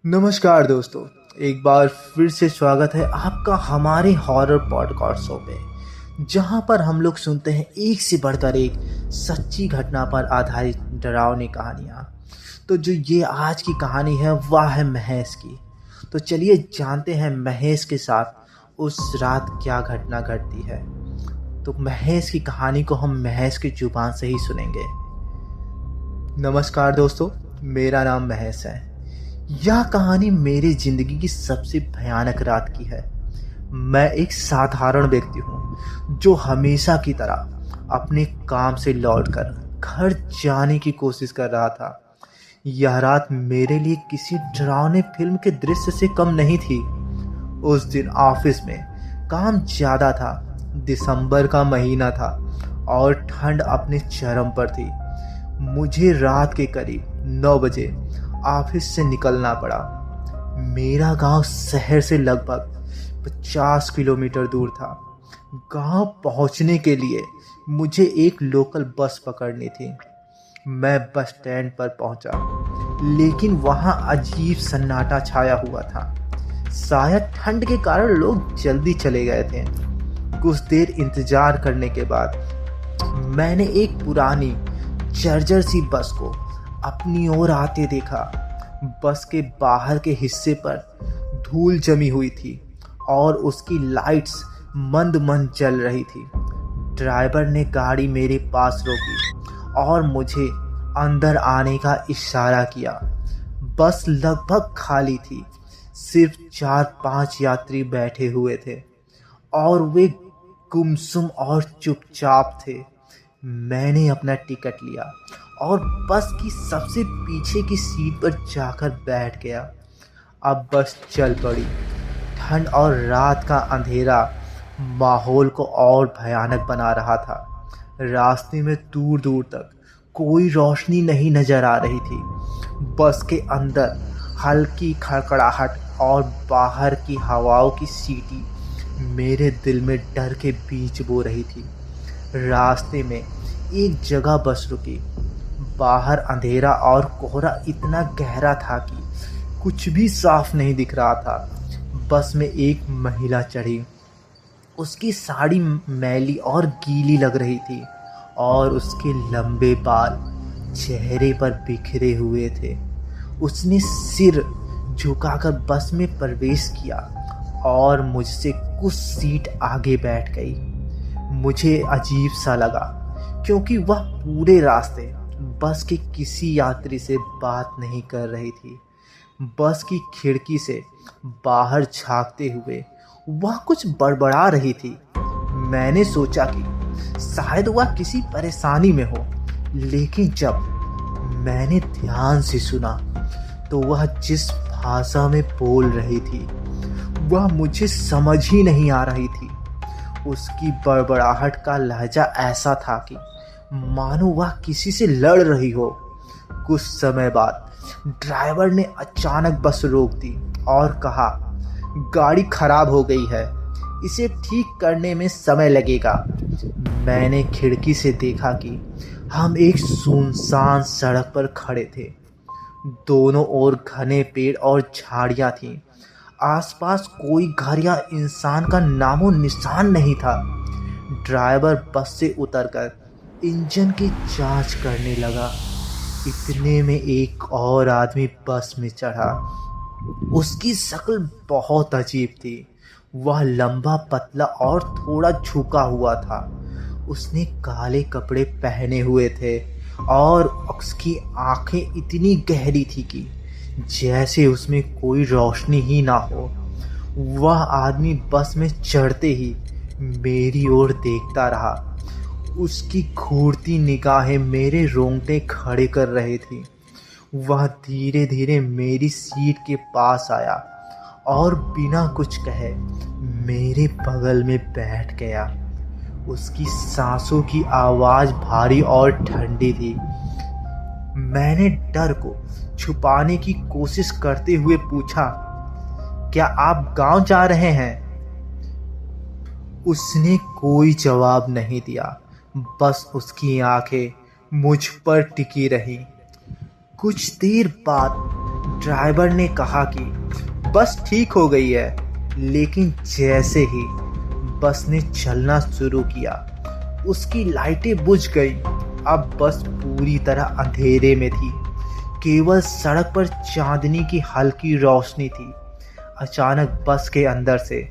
नमस्कार दोस्तों। एक बार फिर से स्वागत है आपका हमारे हॉरर पॉडकास्ट शो पे, जहां पर हम लोग सुनते हैं एक से बढ़कर एक सच्ची घटना पर आधारित डरावनी कहानियां। तो जो ये आज की कहानी है वह है महेश की। तो चलिए जानते हैं महेश के साथ उस रात क्या घटना घटती है। तो महेश की कहानी को हम महेश की जुबान से ही सुनेंगे। नमस्कार दोस्तों, मेरा नाम महेश है। यह कहानी मेरी जिंदगी की सबसे भयानक रात की है। मैं एक साधारण व्यक्ति हूँ जो हमेशा की तरह अपने काम से लौटकर घर जाने की कोशिश कर रहा था। यह रात मेरे लिए किसी डरावने फिल्म के दृश्य से कम नहीं थी। उस दिन ऑफिस में काम ज़्यादा था, दिसंबर का महीना था और ठंड अपने चरम पर थी। मुझे रात के करीब 9 बजे ऑफिस से निकलना पड़ा। मेरा गांव शहर से लगभग 50 किलोमीटर दूर था। गांव पहुंचने के लिए मुझे एक लोकल बस पकड़नी थी। मैं बस स्टैंड पर पहुंचा, लेकिन वहां अजीब सन्नाटा छाया हुआ था। शायद ठंड के कारण लोग जल्दी चले गए थे। कुछ देर इंतजार करने के बाद मैंने एक पुरानी जर्जर सी बस को अपनी ओर आते देखा। बस के बाहर के हिस्से पर धूल जमी हुई थी और उसकी लाइट्स मंद मंद जल रही थी। ड्राइवर ने गाड़ी मेरे पास रोकी और मुझे अंदर आने का इशारा किया। बस लगभग खाली थी, सिर्फ 4-5 यात्री बैठे हुए थे और वे गुमसुम और चुपचाप थे। मैंने अपना टिकट लिया और बस की सबसे पीछे की सीट पर जाकर बैठ गया। अब बस चल पड़ी। ठंड और रात का अंधेरा माहौल को और भयानक बना रहा था। रास्ते में दूर दूर तक कोई रोशनी नहीं नजर आ रही थी। बस के अंदर हल्की खड़खड़ाहट और बाहर की हवाओं की सीटी मेरे दिल में डर के बीज बो रही थी। रास्ते में एक जगह बस रुकी। बाहर अंधेरा और कोहरा इतना गहरा था कि कुछ भी साफ नहीं दिख रहा था। बस में एक महिला चढ़ी। उसकी साड़ी मैली और गीली लग रही थी और उसके लंबे बाल चेहरे पर बिखरे हुए थे। उसने सिर झुकाकर बस में प्रवेश किया और मुझसे कुछ सीट आगे बैठ गई। मुझे अजीब सा लगा क्योंकि वह पूरे रास्ते बस के किसी यात्री से बात नहीं कर रही थी। बस की खिड़की से बाहर झांकते हुए वह कुछ बड़बड़ा रही थी। मैंने सोचा कि शायद वह किसी परेशानी में हो, लेकिन जब मैंने ध्यान से सुना तो वह जिस भाषा में बोल रही थी वह मुझे समझ ही नहीं आ रही थी। उसकी बड़बड़ाहट का लहजा ऐसा था कि मानो वह किसी से लड़ रही हो। कुछ समय बाद ड्राइवर ने अचानक बस रोक दी और कहा, गाड़ी खराब हो गई है, इसे ठीक करने में समय लगेगा। मैंने खिड़की से देखा कि हम एक सुनसान सड़क पर खड़े थे। दोनों ओर घने पेड़ और झाड़ियां थीं। आसपास कोई घर या इंसान का नामो निशान नहीं था। ड्राइवर बस से उतरकर इंजन की जांच करने लगा। इतने में एक और आदमी बस में चढ़ा। उसकी शक्ल बहुत अजीब थी। वह लंबा, पतला और थोड़ा झुका हुआ था। उसने काले कपड़े पहने हुए थे और उसकी आंखें इतनी गहरी थी कि जैसे उसमें कोई रोशनी ही ना हो। वह आदमी बस में चढ़ते ही मेरी ओर देखता रहा। उसकी घूरती निगाहें मेरे रोंगटे खड़े कर रही थी। वह धीरे धीरे मेरी सीट के पास आया और बिना कुछ कहे मेरे बगल में बैठ गया। उसकी सांसों की आवाज़ भारी और ठंडी थी। मैंने डर को छुपाने की कोशिश करते हुए पूछा, क्या आप गांव जा रहे हैं? उसने कोई जवाब नहीं दिया। बस उसकी आंखें मुझ पर टिकी रहीं। कुछ देर बाद ड्राइवर ने कहा कि बस ठीक हो गई है, लेकिन जैसे ही बस ने चलना शुरू किया उसकी लाइटें बुझ गई। अब बस पूरी तरह अंधेरे में थी, केवल सड़क पर चांदनी की हल्की रोशनी थी। अचानक बस के अंदर से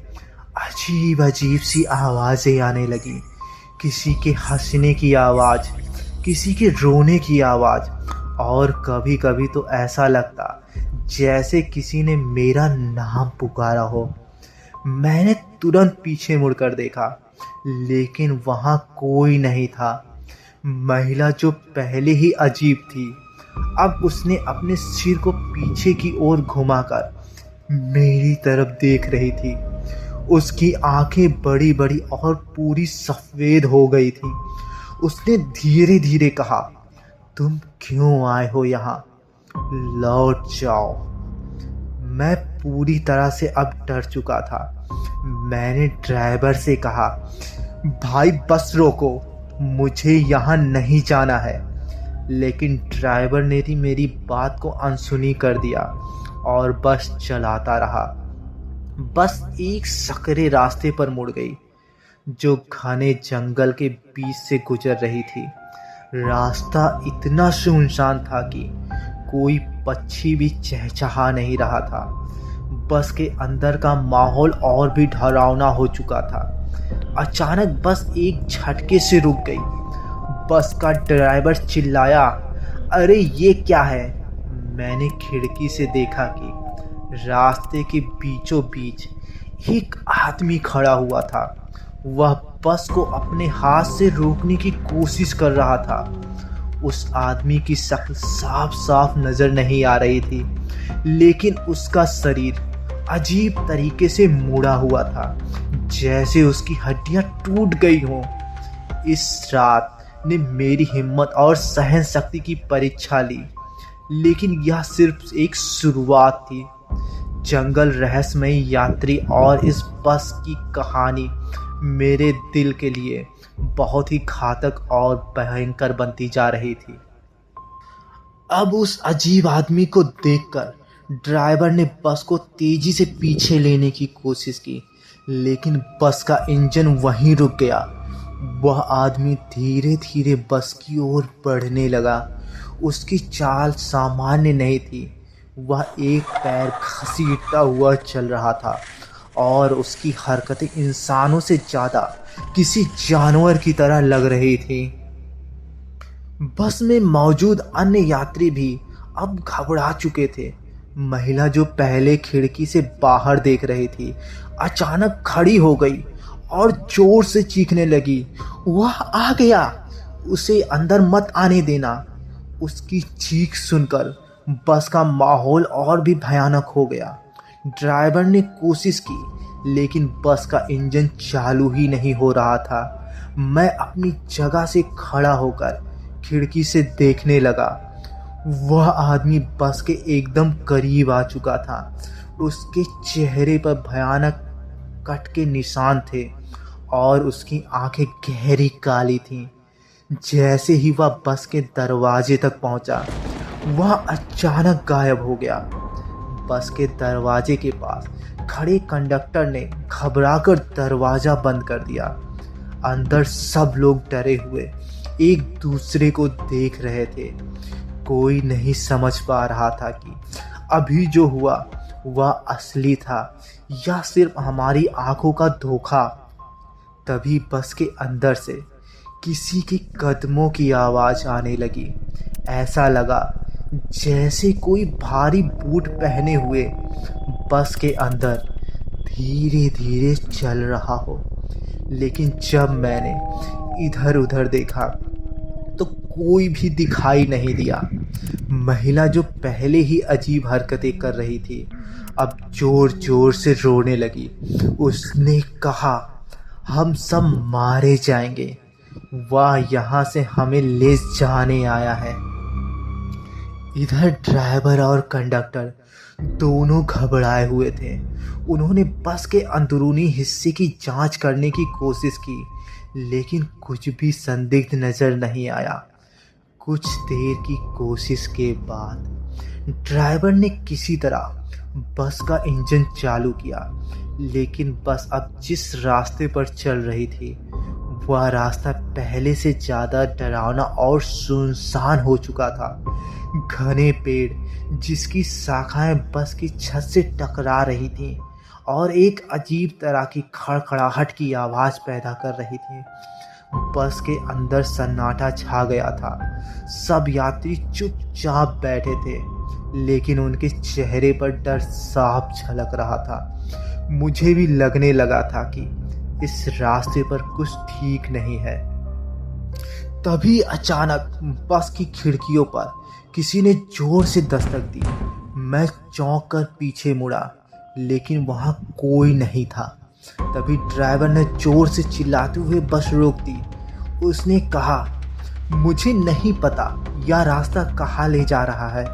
अजीब अजीब सी आवाज़ें आने लगी, किसी के हंसने की आवाज़, किसी के रोने की आवाज़, और कभी कभी तो ऐसा लगता जैसे किसी ने मेरा नाम पुकारा हो। मैंने तुरंत पीछे मुड़कर देखा, लेकिन वहाँ कोई नहीं था। महिला जो पहले ही अजीब थी, अब उसने अपने सिर को पीछे की ओर घुमाकर मेरी तरफ देख रही थी। उसकी आंखें बड़ी बड़ी और पूरी सफ़ेद हो गई थी। उसने धीरे धीरे कहा, तुम क्यों आए हो यहाँ? लौट जाओ। मैं पूरी तरह से अब डर चुका था। मैंने ड्राइवर से कहा, भाई बस रोको, मुझे यहाँ नहीं जाना है। लेकिन ड्राइवर ने भी मेरी बात को अनसुनी कर दिया और बस चलाता रहा। बस एक सकरे रास्ते पर मुड़ गई जो घने जंगल के बीच से गुजर रही थी। रास्ता इतना सुनसान था कि कोई पक्षी भी चहचहा नहीं रहा था। बस के अंदर का माहौल और भी डरावना हो चुका था। अचानक बस एक झटके से रुक गई। बस का ड्राइवर चिल्लाया, अरे ये क्या है? मैंने खिड़की से देखा कि रास्ते के बीचों बीच एक आदमी खड़ा हुआ था। वह बस को अपने हाथ से रोकने की कोशिश कर रहा था। उस आदमी की शक्ल साफ साफ नजर नहीं आ रही थी, लेकिन उसका शरीर अजीब तरीके से मुड़ा हुआ था, जैसे उसकी हड्डियां टूट गई हों। इस रात ने मेरी हिम्मत और सहन शक्ति की परीक्षा ली, लेकिन यह सिर्फ एक शुरुआत थी। जंगल रहस्यमय यात्री और इस बस की कहानी मेरे दिल के लिए बहुत ही घातक और भयंकर बनती जा रही थी। अब उस अजीब आदमी को देखकर ड्राइवर ने बस को तेजी से पीछे लेने की कोशिश की, लेकिन बस का इंजन वहीं रुक गया। वह आदमी धीरे धीरे बस की ओर बढ़ने लगा। उसकी चाल सामान्य नहीं थी। वह एक पैर घसीटता हुआ चल रहा था और उसकी हरकतें इंसानों से ज़्यादा किसी जानवर की तरह लग रही थी। बस में मौजूद अन्य यात्री भी अब घबरा चुके थे। महिला जो पहले खिड़की से बाहर देख रही थी, अचानक खड़ी हो गई और जोर से चीखने लगी, वह आ गया, उसे अंदर मत आने देना। उसकी चीख सुनकर बस का माहौल और भी भयानक हो गया। ड्राइवर ने कोशिश की, लेकिन बस का इंजन चालू ही नहीं हो रहा था। मैं अपनी जगह से खड़ा होकर खिड़की से देखने लगा। वह आदमी बस के एकदम करीब आ चुका था। उसके चेहरे पर भयानक कट के निशान थे और उसकी आंखें गहरी काली थीं। जैसे ही वह बस के दरवाजे तक पहुंचा, वह अचानक गायब हो गया। बस के दरवाजे के पास खड़े कंडक्टर ने घबराकर दरवाज़ा बंद कर दिया। अंदर सब लोग डरे हुए एक दूसरे को देख रहे थे। कोई नहीं समझ पा रहा था कि अभी जो हुआ वह असली था या सिर्फ हमारी आंखों का धोखा। तभी बस के अंदर से किसी के कदमों की आवाज़ आने लगी। ऐसा लगा जैसे कोई भारी बूट पहने हुए बस के अंदर धीरे धीरे चल रहा हो। लेकिन जब मैंने इधर उधर देखा तो कोई भी दिखाई नहीं दिया। महिला जो पहले ही अजीब हरकतें कर रही थी, अब जोर जोर से रोने लगी। उसने कहा, हम सब मारे जाएंगे, वह यहाँ से हमें ले जाने आया है। इधर ड्राइवर और कंडक्टर दोनों घबराए हुए थे। उन्होंने बस के अंदरूनी हिस्से की जांच करने की कोशिश की, लेकिन कुछ भी संदिग्ध नजर नहीं आया। कुछ देर की कोशिश के बाद ड्राइवर ने किसी तरह बस का इंजन चालू किया, लेकिन बस अब जिस रास्ते पर चल रही थी वह रास्ता पहले से ज़्यादा डरावना और सुनसान हो चुका था। घने पेड़ जिसकी शाखाएं बस की छत से टकरा रही थीं और एक अजीब तरह की खड़खड़ाहट की आवाज़ पैदा कर रही थी। बस के अंदर सन्नाटा छा गया था। सब यात्री चुपचाप बैठे थे, लेकिन उनके चेहरे पर डर साफ झलक रहा था। मुझे भी लगने लगा था कि इस रास्ते पर कुछ ठीक नहीं है। तभी अचानक बस की खिड़कियों पर किसी ने जोर से दस्तक दी। मैं चौंक कर पीछे मुड़ा, लेकिन वहां कोई नहीं था। तभी ड्राइवर ने जोर से चिल्लाते हुए बस रोक दी। उसने कहा, मुझे नहीं पता यह रास्ता कहाँ ले जा रहा है।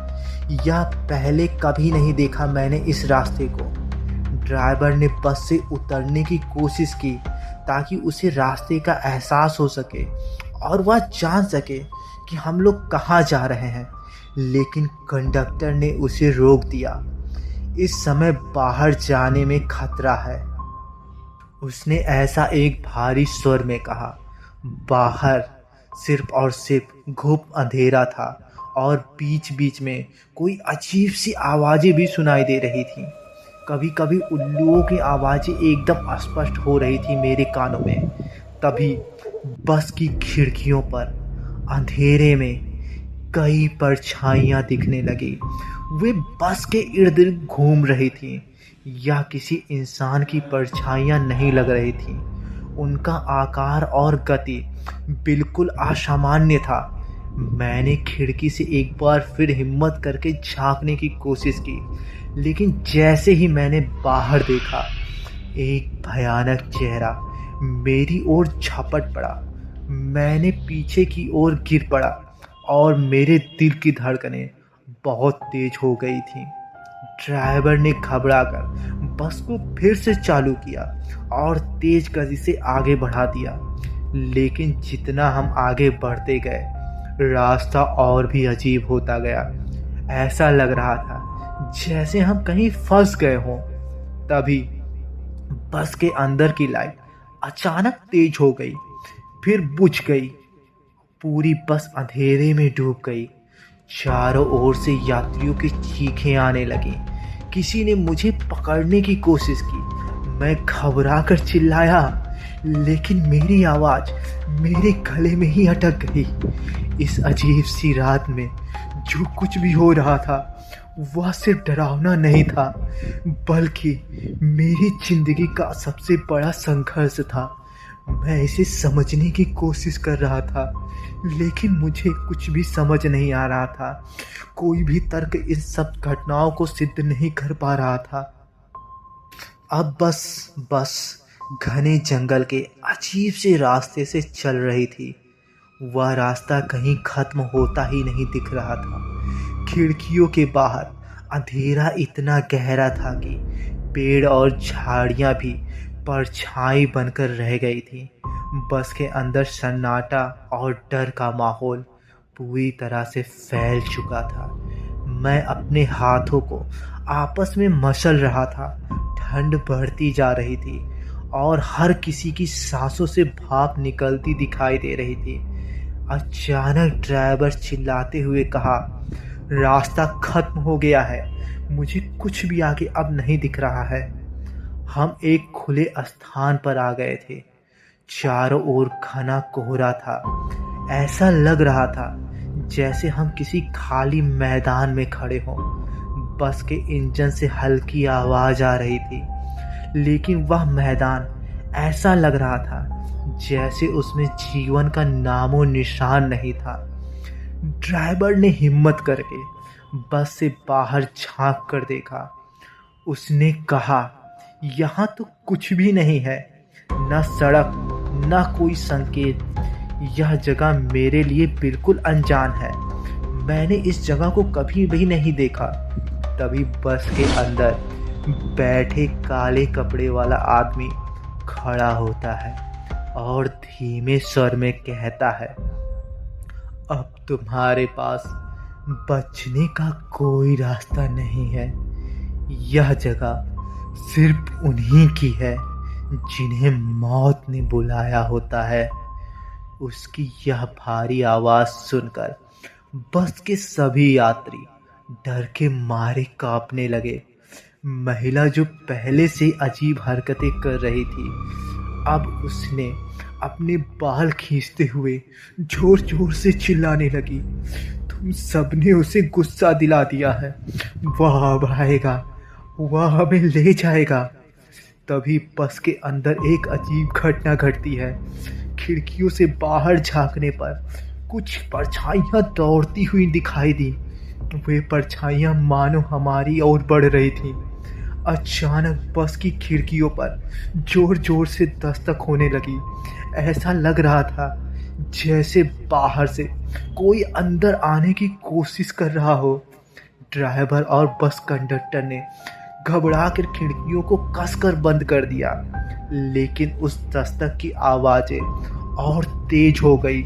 यह पहले कभी नहीं देखा मैंने इस रास्ते को। ड्राइवर ने बस से उतरने की कोशिश की ताकि उसे रास्ते का एहसास हो सके और वह जान सके कि हम लोग कहाँ जा रहे हैं, लेकिन कंडक्टर ने उसे रोक दिया। इस समय बाहर जाने में खतरा है, उसने ऐसा एक भारी स्वर में कहा। बाहर सिर्फ और सिर्फ घुप अंधेरा था और बीच बीच में कोई अजीब सी आवाज़ें भी सुनाई दे रही थीं। कभी कभी उल्लुओं की आवाज़ें एकदम स्पष्ट हो रही थी मेरे कानों में। तभी बस की खिड़कियों पर अंधेरे में कई परछाइयाँ दिखने लगी। वे बस के इर्द गिर्द घूम रही थीं। यह किसी इंसान की परछाइयाँ नहीं लग रही थीं। उनका आकार और गति बिल्कुल असामान्य था। मैंने खिड़की से एक बार फिर हिम्मत करके झांकने की कोशिश की, लेकिन जैसे ही मैंने बाहर देखा, एक भयानक चेहरा मेरी ओर झपट पड़ा। मैंने पीछे की ओर गिर पड़ा और मेरे दिल की धड़कनें बहुत तेज हो गई थीं। ड्राइवर ने घबराकर बस को फिर से चालू किया और तेज गति से आगे बढ़ा दिया, लेकिन जितना हम आगे बढ़ते गए रास्ता और भी अजीब होता गया। ऐसा लग रहा था जैसे हम कहीं फंस गए हों। तभी बस के अंदर की लाइट अचानक तेज हो गई, फिर बुझ गई। पूरी बस अंधेरे में डूब गई। चारों ओर से यात्रियों की चीखें आने लगीं। किसी ने मुझे पकड़ने की कोशिश की। मैं घबरा कर चिल्लाया, लेकिन मेरी आवाज़ मेरे गले में ही अटक गई। इस अजीब सी रात में जो कुछ भी हो रहा था वह सिर्फ डरावना नहीं था, बल्कि मेरी जिंदगी का सबसे बड़ा संघर्ष था। मैं इसे समझने की कोशिश कर रहा था, लेकिन मुझे कुछ भी समझ नहीं आ रहा था। कोई भी तर्क इन सब घटनाओं को सिद्ध नहीं कर पा रहा था। अब बस घने जंगल के अजीब से रास्ते से चल रही थी। वह रास्ता कहीं खत्म होता ही नहीं दिख रहा था। खिड़कियों के बाहर अंधेरा इतना गहरा था कि पेड़ और झाड़ियां भी परछाई बनकर रह गई थी। बस के अंदर सन्नाटा और डर का माहौल पूरी तरह से फैल चुका था। मैं अपने हाथों को आपस में मसल रहा था। ठंड बढ़ती जा रही थी और हर किसी की सांसों से भाप निकलती दिखाई दे रही थी। अचानक ड्राइवर चिल्लाते हुए कहा, रास्ता खत्म हो गया है, मुझे कुछ भी आगे अब नहीं दिख रहा है। हम एक खुले स्थान पर आ गए थे। चारों ओर घना कोहरा था। ऐसा लग रहा था जैसे हम किसी खाली मैदान में खड़े हों। बस के इंजन से हल्की आवाज़ आ रही थी, लेकिन वह मैदान ऐसा लग रहा था जैसे उसमें जीवन का नामो निशान नहीं था। ड्राइवर ने हिम्मत करके बस से बाहर झांक कर देखा। उसने कहा, यहाँ तो कुछ भी नहीं है, न सड़क न कोई संकेत। यह जगह मेरे लिए बिल्कुल अनजान है। मैंने इस जगह को कभी भी नहीं देखा। तभी बस के अंदर बैठे काले कपड़े वाला आदमी खड़ा होता है और धीमे स्वर में कहता है, अब तुम्हारे पास बचने का कोई रास्ता नहीं है। यह जगह सिर्फ उन्हीं की है जिन्हें मौत ने बुलाया होता है। उसकी यह भारी आवाज सुनकर बस के सभी यात्री डर के मारे कांपने लगे। महिला जो पहले से अजीब हरकतें कर रही थी, अब उसने अपने बाल खींचते हुए जोर जोर से चिल्लाने लगी। तुम सबने उसे गुस्सा दिला दिया है। वह अब आएगा, वह हमें ले जाएगा। तभी बस के अंदर एक अजीब घटना घटती है। खिड़कियों से बाहर झांकने पर कुछ परछाइयां दौड़ती हुई दिखाई दी। वे परछाइयां मानो हमारी ओर बढ़ रही थीं। अचानक बस की खिड़कियों पर जोर जोर से दस्तक होने लगी। ऐसा लग रहा था जैसे बाहर से कोई अंदर आने की कोशिश कर रहा हो। ड्राइवर और बस कंडक्टर ने घबराकर खिड़कियों को कसकर बंद कर दिया, लेकिन उस दस्तक की आवाज़ें और तेज हो गई।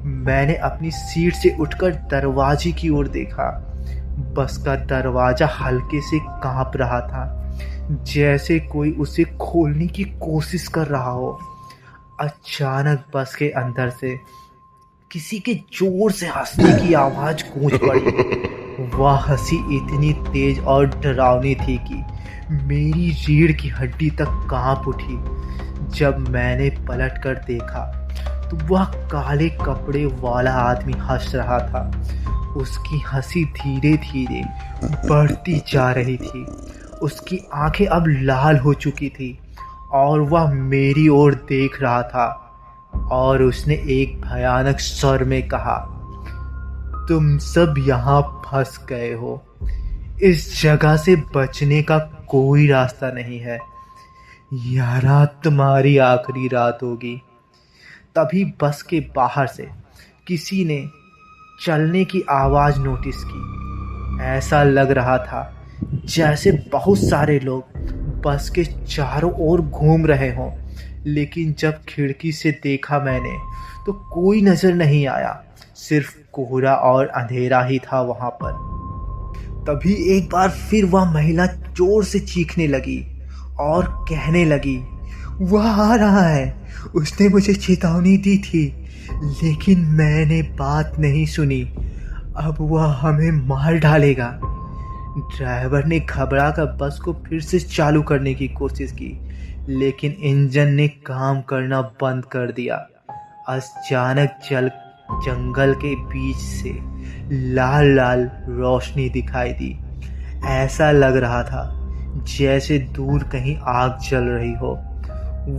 मैंने अपनी सीट से उठकर दरवाजे की ओर देखा। बस का दरवाजा हल्के से कांप रहा था, जैसे कोई उसे खोलने की कोशिश कर रहा हो। अचानक बस के अंदर से किसी के जोर से हंसने की आवाज गूंज पड़ी। वह हंसी इतनी तेज और डरावनी थी कि मेरी रीढ़ की हड्डी तक कांप उठी। जब मैंने पलट कर देखा तो वह काले कपड़े वाला आदमी हंस रहा था। उसकी हंसी धीरे धीरे बढ़ती जा रही थी। उसकी आंखें अब लाल हो चुकी थी और वह मेरी ओर देख रहा था, और उसने एक भयानक स्वर में कहा, तुम सब यहाँ फंस गए हो। इस जगह से बचने का कोई रास्ता नहीं है। यह रात तुम्हारी आखिरी रात होगी। तभी बस के बाहर से किसी ने चलने की आवाज नोटिस की। ऐसा लग रहा था जैसे बहुत सारे लोग बस के चारों ओर घूम रहे हों, लेकिन जब खिड़की से देखा मैंने तो कोई नजर नहीं आया। सिर्फ कोहरा और अंधेरा ही था वहां पर। तभी एक बार फिर वह महिला जोर से चीखने लगी और कहने लगी, वह आ रहा है। उसने मुझे चेतावनी दी थी, लेकिन मैंने बात नहीं सुनी। अब वह हमें मार डालेगा। ड्राइवर ने घबरा कर बस को फिर से चालू करने की कोशिश की, लेकिन इंजन ने काम करना बंद कर दिया। अचानक जंगल के बीच से लाल लाल रोशनी दिखाई दी। ऐसा लग रहा था जैसे दूर कहीं आग जल रही हो।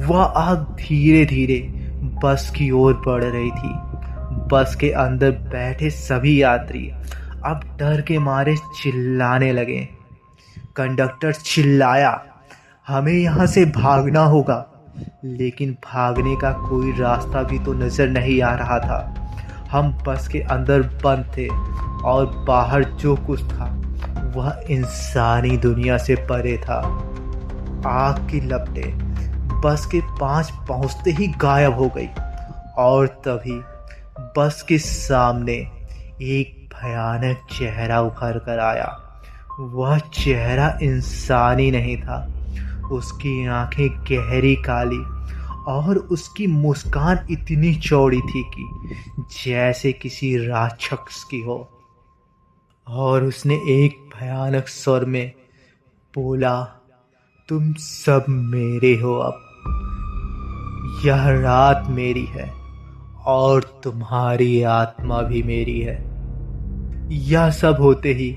वह आग धीरे धीरे बस की ओर बढ़ रही थी। बस के अंदर बैठे सभी यात्री अब डर के मारे चिल्लाने लगे। कंडक्टर चिल्लाया, हमें यहाँ से भागना होगा। लेकिन भागने का कोई रास्ता भी तो नजर नहीं आ रहा था। हम बस के अंदर बंद थे और बाहर जो कुछ था वह इंसानी दुनिया से परे था। आग की लपटें बस के पास पहुंचते ही गायब हो गई, और तभी बस के सामने एक भयानक चेहरा उभर कर आया। वह चेहरा इंसानी नहीं था। उसकी आंखें गहरी काली और उसकी मुस्कान इतनी चौड़ी थी कि जैसे किसी राक्षस की हो। और उसने एक भयानक स्वर में बोला, तुम सब मेरे हो। अब यह रात मेरी है और तुम्हारी आत्मा भी मेरी है। यह सब होते ही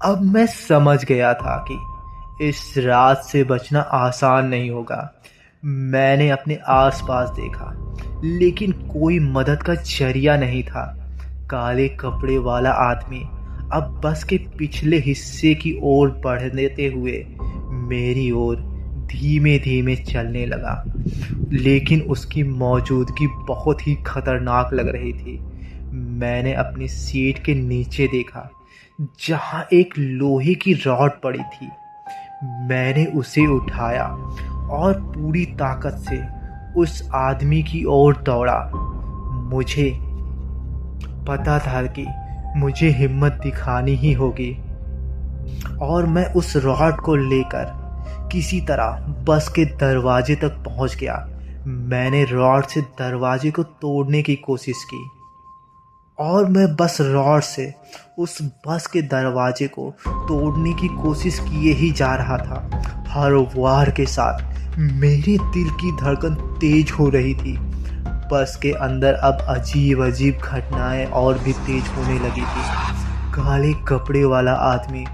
अब मैं समझ गया था कि इस रात से बचना आसान नहीं होगा। मैंने अपने आसपास देखा, लेकिन कोई मदद का जरिया नहीं था। काले कपड़े वाला आदमी अब बस के पिछले हिस्से की ओर बढ़ते हुए मेरी ओर धीमे धीमे चलने लगा, लेकिन उसकी मौजूदगी बहुत ही खतरनाक लग रही थी। मैंने अपनी सीट के नीचे देखा, जहां एक लोहे की रॉड पड़ी थी। मैंने उसे उठाया और पूरी ताकत से उस आदमी की ओर दौड़ा। मुझे पता था कि मुझे हिम्मत दिखानी ही होगी। और मैं उस रॉड को लेकर किसी तरह बस के दरवाजे तक पहुंच गया। मैंने रॉड से दरवाजे को तोड़ने की कोशिश की और मैं बस रॉड से उस बस के दरवाजे को तोड़ने की कोशिश किए ही जा रहा था। हर वार के साथ मेरे दिल की धड़कन तेज हो रही थी। बस के अंदर अब अजीब अजीब घटनाएं और भी तेज होने लगी थी। काले कपड़े वाला आदमी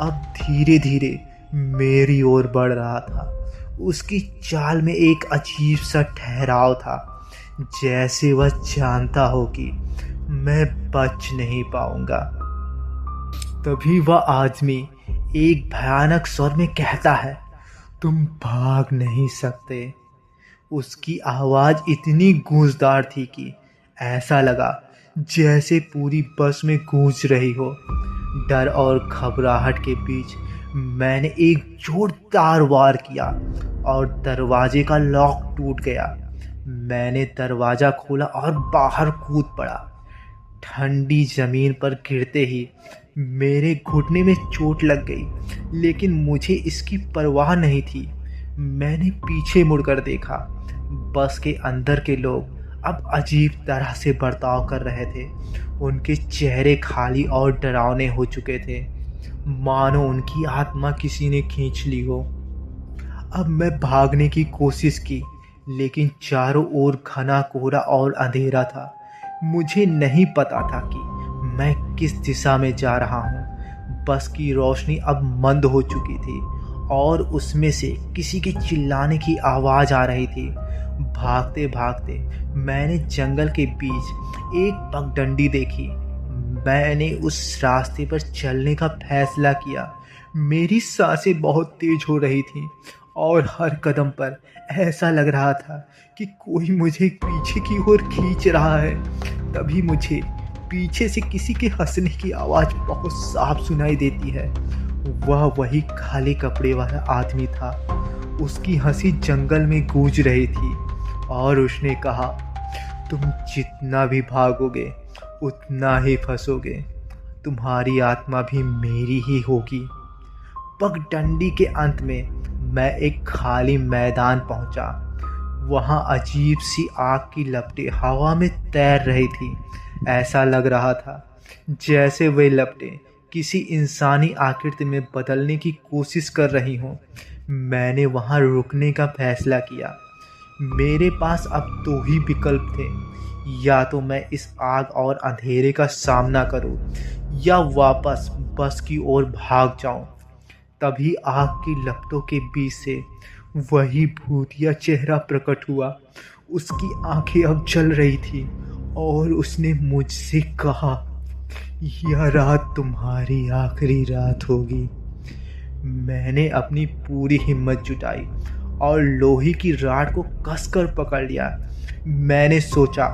अब धीरे धीरे मेरी ओर बढ़ रहा था। उसकी चाल में एक अजीब सा ठहराव था, जैसे वह जानता हो कि मैं बच नहीं पाऊंगा। तभी वह आदमी एक भयानक स्वर में कहता है, तुम भाग नहीं सकते। उसकी आवाज़ इतनी गूंजदार थी कि ऐसा लगा जैसे पूरी बस में गूंज रही हो। डर और घबराहट के बीच मैंने एक जोरदार वार किया और दरवाजे का लॉक टूट गया। मैंने दरवाज़ा खोला और बाहर कूद पड़ा। ठंडी ज़मीन पर गिरते ही मेरे घुटने में चोट लग गई, लेकिन मुझे इसकी परवाह नहीं थी। मैंने पीछे मुड़कर देखा। बस के अंदर के लोग अब अजीब तरह से बर्ताव कर रहे थे। उनके चेहरे खाली और डरावने हो चुके थे, मानो उनकी आत्मा किसी ने खींच ली हो। अब मैं भागने की कोशिश की, लेकिन चारों ओर घना कोहरा और अंधेरा था। मुझे नहीं पता था कि मैं किस दिशा में जा रहा हूँ। बस की रोशनी अब मंद हो चुकी थी और उसमें से किसी के चिल्लाने की आवाज़ आ रही थी। भागते भागते मैंने जंगल के बीच एक पगडंडी देखी। मैंने उस रास्ते पर चलने का फैसला किया। मेरी सांसें बहुत तेज हो रही थीं और हर कदम पर ऐसा लग रहा था कि कोई मुझे पीछे की ओर खींच रहा है। तभी मुझे पीछे से किसी के हंसने की आवाज़ बहुत साफ सुनाई देती है। वह वही काले कपड़े वाला आदमी था। उसकी हंसी जंगल में गूंज रही थी और उसने कहा, तुम जितना भी भागोगे उतना ही फंसोगे। तुम्हारी आत्मा भी मेरी ही होगी। पगडंडी के अंत में मैं एक खाली मैदान पहुंचा। वहां अजीब सी आग की लपटें हवा में तैर रही थी। ऐसा लग रहा था जैसे वे लपटें किसी इंसानी आकृति में बदलने की कोशिश कर रही हों। मैंने वहां रुकने का फैसला किया। मेरे पास अब दो ही विकल्प थे, या तो मैं इस आग और अंधेरे का सामना करूं या वापस बस की ओर भाग जाऊं। तभी आग की लपटों के बीच से वही भूतिया चेहरा प्रकट हुआ। उसकी आंखें अब जल रही थी और उसने मुझसे कहा, यह रात तुम्हारी आखिरी रात होगी। मैंने अपनी पूरी हिम्मत जुटाई और लोहे की राड को कसकर पकड़ लिया। मैंने सोचा,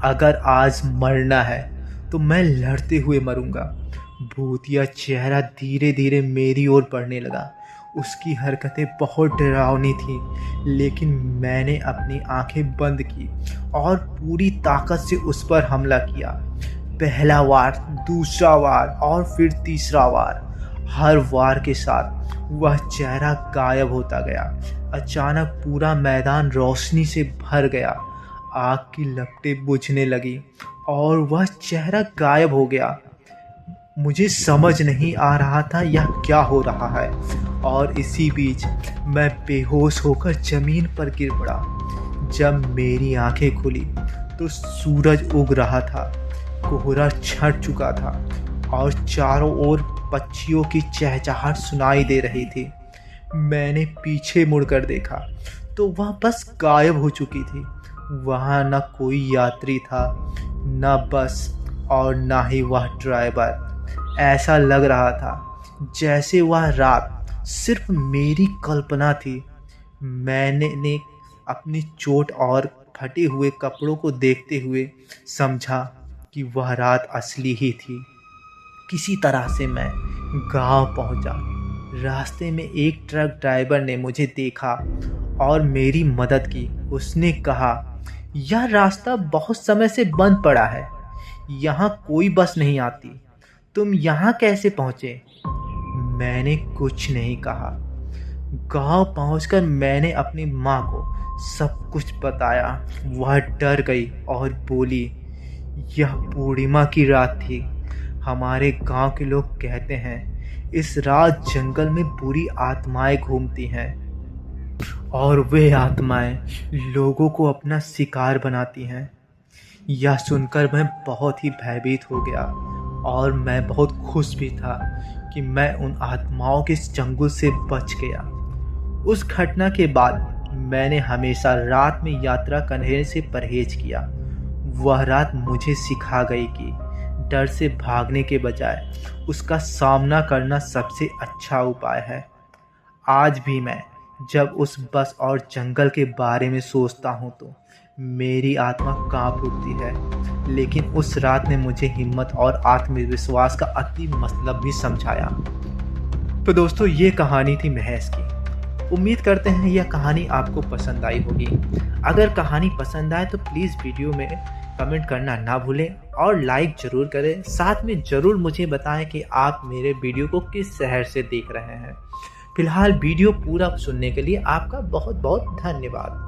अगर आज मरना है तो मैं लड़ते हुए मरूंगा। भूतिया चेहरा धीरे धीरे मेरी ओर बढ़ने लगा। उसकी हरकतें बहुत डरावनी थीं, लेकिन मैंने अपनी आंखें बंद की और पूरी ताकत से उस पर हमला किया। पहला वार, दूसरा वार और फिर तीसरा वार। हर वार के साथ वह चेहरा गायब होता गया। अचानक पूरा मैदान रोशनी से भर गया। आग की लपटें बुझने लगी और वह चेहरा गायब हो गया। मुझे समझ नहीं आ रहा था यह क्या हो रहा है, और इसी बीच मैं बेहोश होकर ज़मीन पर गिर पड़ा। जब मेरी आंखें खुली तो सूरज उग रहा था। कोहरा छट चुका था और चारों ओर पक्षियों की चहचहाहट सुनाई दे रही थी। मैंने पीछे मुड़कर देखा तो वह बस गायब हो चुकी थी। वहाँ न कोई यात्री था, न बस और न ही वह ड्राइवर। ऐसा लग रहा था जैसे वह रात सिर्फ मेरी कल्पना थी। मैंने अपनी चोट और फटे हुए कपड़ों को देखते हुए समझा कि वह रात असली ही थी। किसी तरह से मैं गांव पहुंचा। रास्ते में एक ट्रक ड्राइवर ने मुझे देखा और मेरी मदद की। उसने कहा, यह रास्ता बहुत समय से बंद पड़ा है, यहाँ कोई बस नहीं आती। तुम यहाँ कैसे पहुँचे? मैंने कुछ नहीं कहा। गांव पहुंचकर मैंने अपनी माँ को सब कुछ बताया। वह डर गई और बोली, यह पूर्णिमा की रात थी। हमारे गांव के लोग कहते हैं इस रात जंगल में बुरी आत्माएं घूमती हैं और वे आत्माएं लोगों को अपना शिकार बनाती हैं। यह सुनकर मैं बहुत ही भयभीत हो गया और मैं बहुत खुश भी था कि मैं उन आत्माओं के चंगुल से बच गया। उस घटना के बाद मैंने हमेशा रात में यात्रा करने से परहेज किया। वह रात मुझे सिखा गई कि डर से भागने के बजाय उसका सामना करना सबसे अच्छा उपाय है। आज भी मैं जब उस बस और जंगल के बारे में सोचता हूँ तो मेरी आत्मा कांप उठती है। लेकिन उस रात ने मुझे हिम्मत और आत्मविश्वास का अति मतलब भी समझाया। तो दोस्तों, ये कहानी थी महेश की। उम्मीद करते हैं यह कहानी आपको पसंद आई होगी। अगर कहानी पसंद आए तो प्लीज़ वीडियो में कमेंट करना ना भूलें और लाइक ज़रूर करें। साथ में ज़रूर मुझे बताएं कि आप मेरे वीडियो को किस शहर से देख रहे हैं। फिलहाल वीडियो पूरा सुनने के लिए आपका बहुत बहुत धन्यवाद।